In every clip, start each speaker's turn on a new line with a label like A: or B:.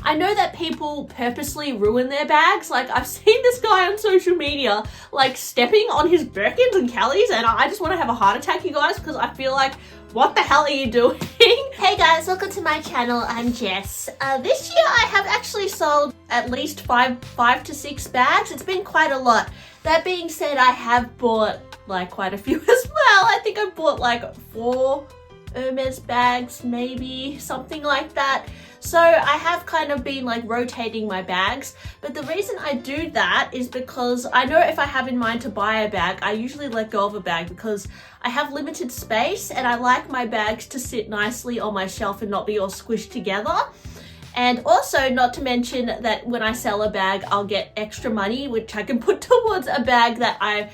A: I know that people purposely ruin their bags. Like, I've seen this guy on social media, like, stepping on his Birkins and Kellys, and I just want to have a heart attack, you guys, because I feel like, what the hell are you doing? Hey guys, welcome to my channel. I'm Jess. This year I have actually sold at least five to six bags. It's been quite a lot. That being said, I have bought like quite a few as well. I think I bought like 4 Hermes bags, maybe something like that. So I have kind of been like rotating my bags, but the reason I do that is because I know if I have in mind to buy a bag, I usually let go of a bag because I have limited space and I like my bags to sit nicely on my shelf and not be all squished together. And also, not to mention that when I sell a bag, I'll get extra money, which I can put towards a bag that I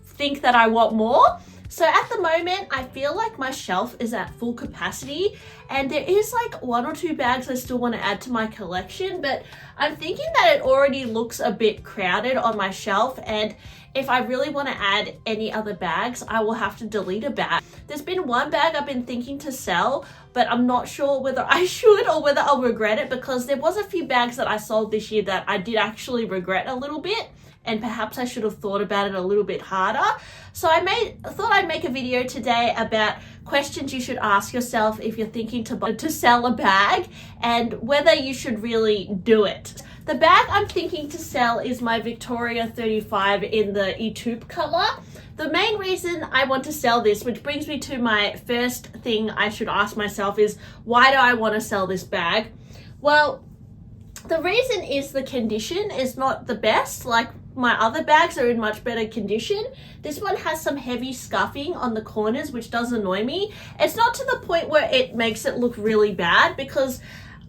A: think that I want more. So at the moment, I feel like my shelf is at full capacity and there is like 1 or 2 bags I still want to add to my collection, but I'm thinking that it already looks a bit crowded on my shelf, and if I really want to add any other bags, I will have to delete a bag. There's been one bag I've been thinking to sell, but I'm not sure whether I should or whether I'll regret it, because there was a few bags that I sold this year that I did actually regret a little bit, and perhaps I should have thought about it a little bit harder. So I thought I'd make a video today about questions you should ask yourself if you're thinking to sell a bag and whether you should really do it. The bag I'm thinking to sell is my Victoria 35 in the Etude color. The main reason I want to sell this, which brings me to my first thing I should ask myself, is why do I want to sell this bag? Well, the reason is the condition is not the best. Like, my other bags are in much better condition. This one has some heavy scuffing on the corners, which does annoy me. It's not to the point where it makes it look really bad, because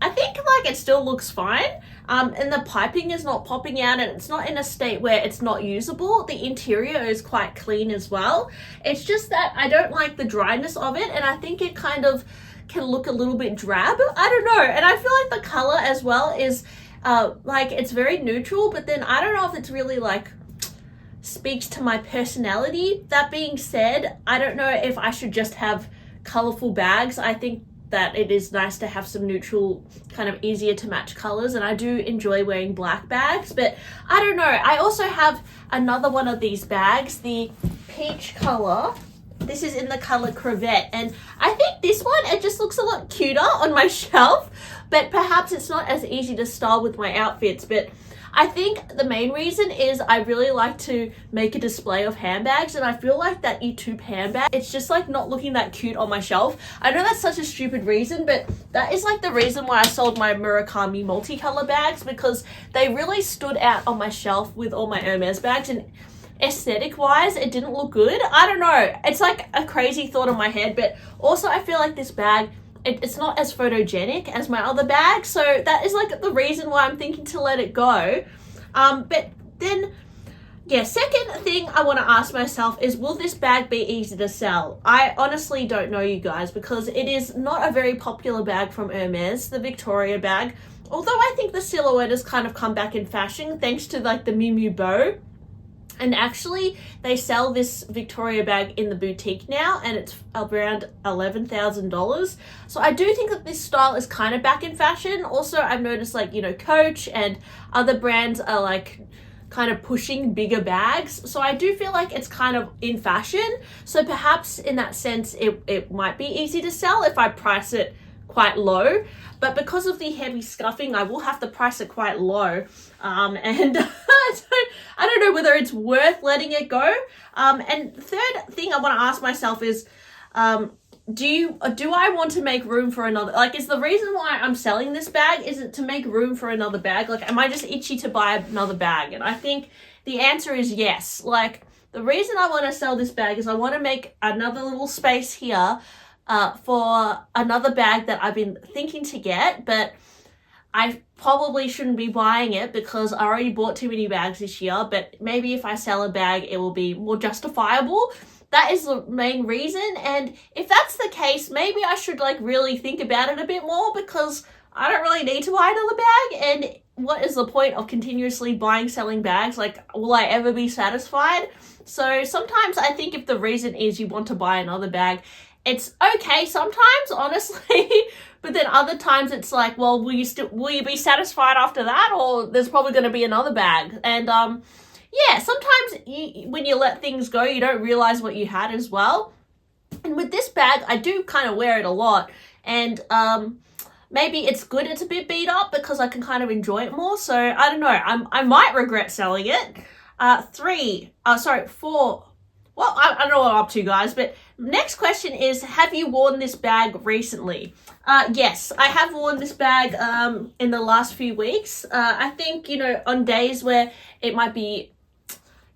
A: I think like it still looks fine. And the piping is not popping out, and it's not in a state where it's not usable. The interior is quite clean as well. It's just that I don't like the dryness of it, and I think it kind of can look a little bit drab. I don't know. And I feel like the color as well is like it's very neutral, but then I don't know if it's really like speaks to my personality. That being said, I don't know if I should just have colorful bags. I think that it is nice to have some neutral, kind of easier to match colors, and I do enjoy wearing black bags, but I don't know. I also have another one of these bags, the peach color. This is in the color Crevette, and I think this one, it just looks a lot cuter on my shelf, but perhaps it's not as easy to style with my outfits. But I think the main reason is I really like to make a display of handbags, and I feel like that Etude handbag, it's just like not looking that cute on my shelf. I know that's such a stupid reason, but that is like the reason why I sold my Murakami multicolor bags, because they really stood out on my shelf with all my Hermes bags, and aesthetic wise it didn't look good. I don't know, it's like a crazy thought in my head, but also I feel like this bag, it's not as photogenic as my other bag, so that is like the reason why I'm thinking to let it go. But then, yeah, second thing I want to ask myself is, will this bag be easy to sell? I honestly don't know, you guys, because it is not a very popular bag from Hermes, the Victoria bag, although I think the silhouette has kind of come back in fashion thanks to like the Miu Miu bow. And actually, they sell this Victoria bag in the boutique now, and it's around $11,000. So I do think that this style is kind of back in fashion. Also, I've noticed like, you know, Coach and other brands are like kind of pushing bigger bags. So I do feel like it's kind of in fashion. So perhaps in that sense, it might be easy to sell if I price it quite low, but because of the heavy scuffing, I will have to price it quite low, and I don't know whether it's worth letting it go. And third thing I want to ask myself is, do I want to make room for another, like, is the reason why I'm selling this bag, is it to make room for another bag? Like, am I just itchy to buy another bag? And I think the answer is yes. Like, the reason I want to sell this bag is I want to make another little space here for another bag that I've been thinking to get, but I probably shouldn't be buying it because I already bought too many bags this year. But maybe if I sell a bag, it will be more justifiable. That is the main reason. And if that's the case, maybe I should like really think about it a bit more, because I don't really need to buy another bag. And what is the point of continuously buying, selling bags? Like, will I ever be satisfied? So sometimes I think if the reason is you want to buy another bag, it's okay sometimes, honestly, But then other times it's like, well, will you be satisfied after that, or there's probably going to be another bag? And yeah, sometimes when you let things go, you don't realize what you had as well. And with this bag, I do kind of wear it a lot, and maybe it's good it's a bit beat up because I can kind of enjoy it more. So I don't know, I might regret selling it. 4. Well, I don't know what I'm up to, guys, but next question is, have you worn this bag recently? Yes, I have worn this bag in the last few weeks. I think, on days where it might be,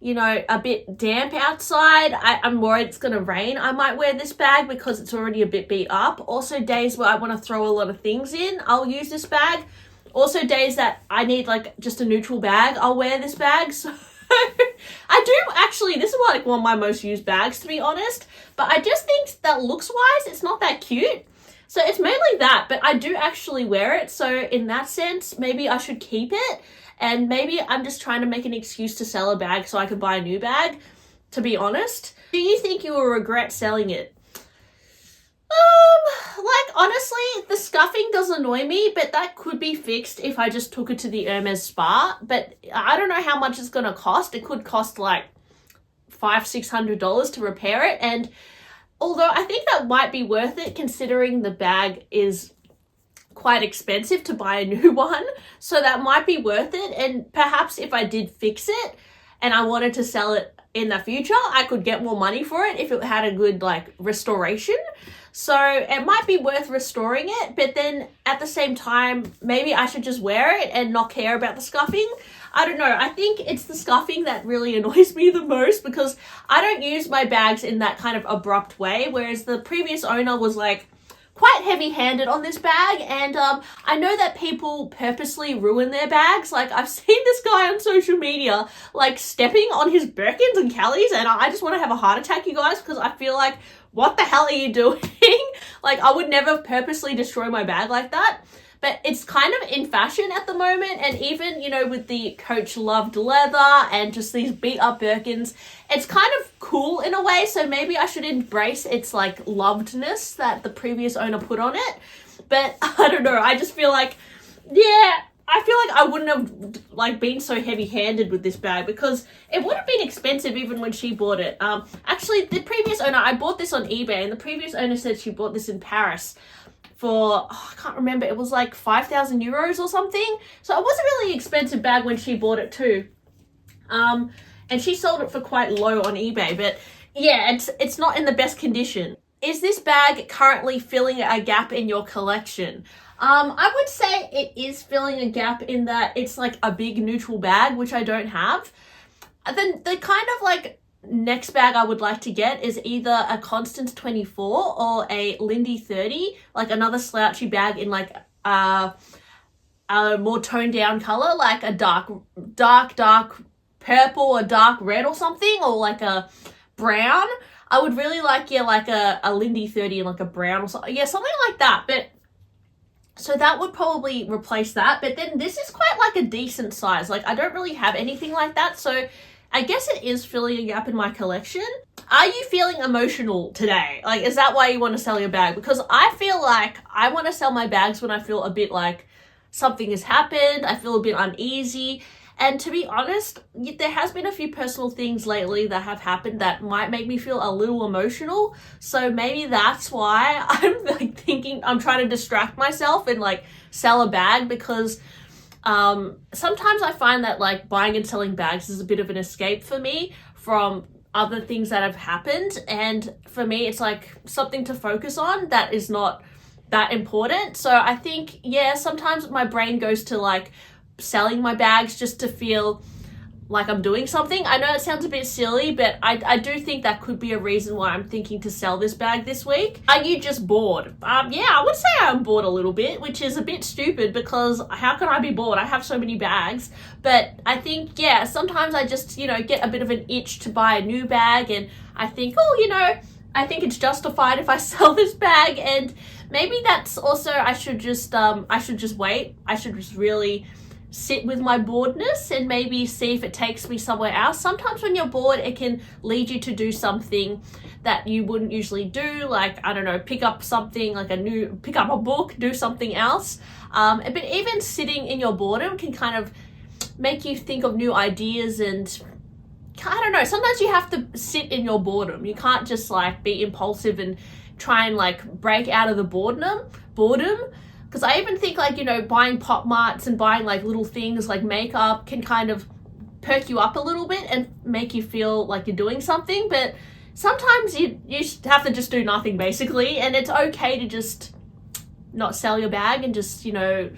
A: a bit damp outside, I'm worried it's going to rain, I might wear this bag because it's already a bit beat up. Also, days where I want to throw a lot of things in, I'll use this bag. Also, days that I need, just a neutral bag, I'll wear this bag. So I do actually, this is like one of my most used bags, to be honest, but I just think that looks-wise, it's not that cute. So it's mainly that, but I do actually wear it. So in that sense, maybe I should keep it. And maybe I'm just trying to make an excuse to sell a bag so I can buy a new bag, to be honest. Do you think you will regret selling it? Honestly, the scuffing does annoy me, but that could be fixed if I just took it to the Hermes spa. But I don't know how much it's going to cost. It could cost $500-$600 to repair it. And although I think that might be worth it, considering the bag is quite expensive to buy a new one, so that might be worth it. And perhaps if I did fix it and I wanted to sell it in the future, I could get more money for it if it had a good restoration. So it might be worth restoring it, but then at the same time, maybe I should just wear it and not care about the scuffing. I don't know. I think it's the scuffing that really annoys me the most, because I don't use my bags in that kind of abrupt way, whereas the previous owner was quite heavy-handed on this bag. And I know that people purposely ruin their bags. I've seen this guy on social media stepping on his Birkins and Kellys, and I just want to have a heart attack, you guys, because I feel like, what the hell are you doing? I would never purposely destroy my bag like that. But it's kind of in fashion at the moment, and even, with the Coach Loved leather and just these beat up Birkins, it's kind of cool in a way. So maybe I should embrace its lovedness that the previous owner put on it. But I don't know, I just feel I feel like I wouldn't have been so heavy-handed with this bag, because it would have been expensive even when she bought it. Actually, the previous owner, I bought this on eBay, and the previous owner said she bought this in Paris for, I can't remember, it was 5,000 euros or something. So it was a really expensive bag when she bought it too. And she sold it for quite low on eBay, but yeah, it's not in the best condition. Is this bag currently filling a gap in your collection? I would say it is filling a gap in that it's a big neutral bag, which I don't have. Then the kind of next bag I would like to get is either a Constance 24 or a Lindy 30, another slouchy bag in a more toned down color, a dark purple or dark red or something, or a brown. I would really like a Lindy 30 and a brown or something. Yeah, something like that. But so that would probably replace that. But then this is quite a decent size. I don't really have anything like that. So I guess it is filling a gap in my collection. Are you feeling emotional today? Is that why you want to sell your bag? Because I feel I want to sell my bags when I feel a bit something has happened. I feel a bit uneasy. And to be honest, there has been a few personal things lately that have happened that might make me feel a little emotional. So maybe that's why I'm thinking, I'm trying to distract myself and sell a bag, because sometimes I find that buying and selling bags is a bit of an escape for me from other things that have happened. And for me, it's something to focus on that is not that important. So I think, yeah, sometimes my brain goes to selling my bags just to feel like I'm doing something. I know it sounds a bit silly, but I do think that could be a reason why I'm thinking to sell this bag this week. Are you just bored? Yeah, I would say I'm bored a little bit, which is a bit stupid, because how can I be bored? I have so many bags. But I think, yeah, sometimes I just, get a bit of an itch to buy a new bag, and I think, I think it's justified if I sell this bag. And maybe that's also, I should just wait. I should just really sit with my boredness and maybe see if it takes me somewhere else. Sometimes when you're bored, it can lead you to do something that you wouldn't usually do, like, I don't know, pick up something like pick up a book, do something else. But even sitting in your boredom can kind of make you think of new ideas, and I don't know, sometimes you have to sit in your boredom. You can't just like be impulsive and try and like break out of the boredom. Because I even think like, you know, buying pop marts and buying like little things like makeup can kind of perk you up a little bit and make you feel like you're doing something. But sometimes you have to just do nothing basically, and it's okay to just not sell your bag and just, you know,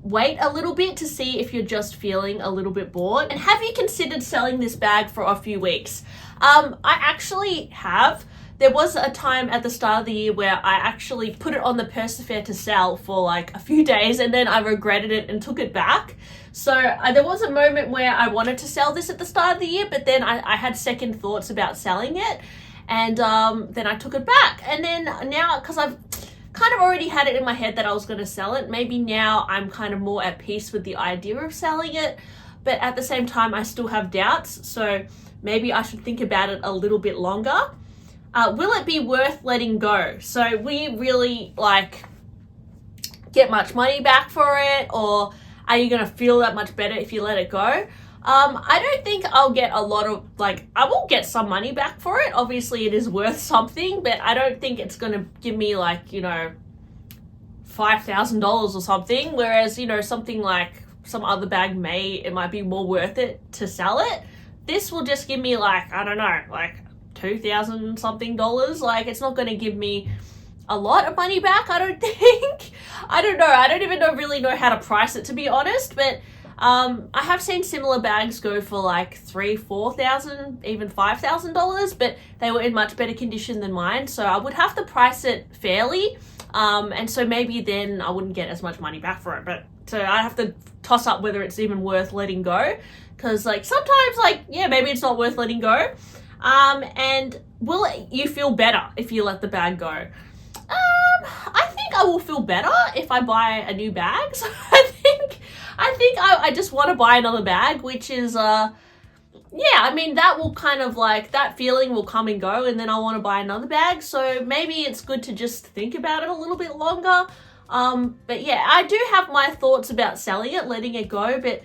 A: wait a little bit to see if you're just feeling a little bit bored. And have you considered selling this bag for a few weeks? I actually have. There was a time at the start of the year where I actually put it on the Persefair to sell for like a few days, and then I regretted it and took it back. So there was a moment where I wanted to sell this at the start of the year, but then I had second thoughts about selling it, and then I took it back. And then now, because I've kind of already had it in my head that I was going to sell it, maybe now I'm kind of more at peace with the idea of selling it, but at the same time I still have doubts, so maybe I should think about it a little bit longer. Will it be worth letting go? So we really like get much money back for it, or are you going to feel that much better if you let it go? I don't think I'll get a lot of, like, I will get some money back for it. Obviously it is worth something, but I don't think it's going to give me like, you know, $5,000 or something. Whereas, you know, something like some other bag it might be more worth it to sell it. This will just give me like, I don't know, like $2,000 something. Like, it's not going to give me a lot of money back, I don't think. I don't know. I don't even really know how to price it, to be honest, but I have seen similar bags go for like $3,000, $4,000, even $5,000, but they were in much better condition than mine. So I would have to price it fairly. And so maybe then I wouldn't get as much money back for it. But so I have to toss up whether it's even worth letting go. Cause like sometimes like, yeah, maybe it's not worth letting go. And will you feel better if you let the bag go? I think I will feel better if I buy a new bag. So I think I just want to buy another bag, which is, yeah, I mean, that will kind of like, that feeling will come and go, and then I want to buy another bag. So maybe it's good to just think about it a little bit longer. But yeah, I do have my thoughts about selling it, letting it go, but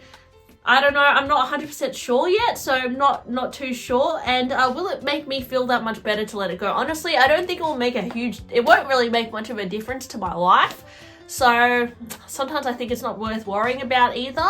A: I don't know, I'm not 100% sure yet, so I'm not too sure. And will it make me feel that much better to let it go? Honestly, I don't think it will make it won't really make much of a difference to my life. So sometimes I think it's not worth worrying about either.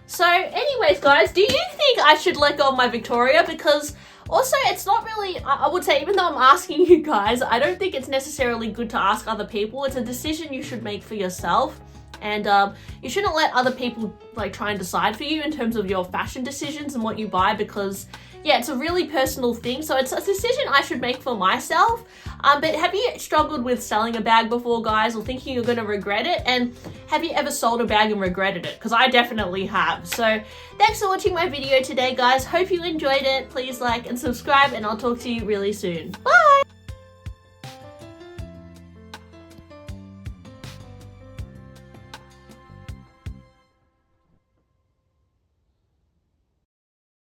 A: So anyways, guys, do you think I should let go of my Victoria? Because also it's not really, I would say, even though I'm asking you guys, I don't think it's necessarily good to ask other people. It's a decision you should make for yourself. And you shouldn't let other people like try and decide for you in terms of your fashion decisions and what you buy, because yeah, it's a really personal thing. So it's a decision I should make for myself. But have you struggled with selling a bag before, guys, or thinking you're going to regret it? And have you ever sold a bag and regretted it? Because I definitely have. So thanks for watching my video today, guys. Hope you enjoyed it. Please like and subscribe, and I'll talk to you really soon. Bye!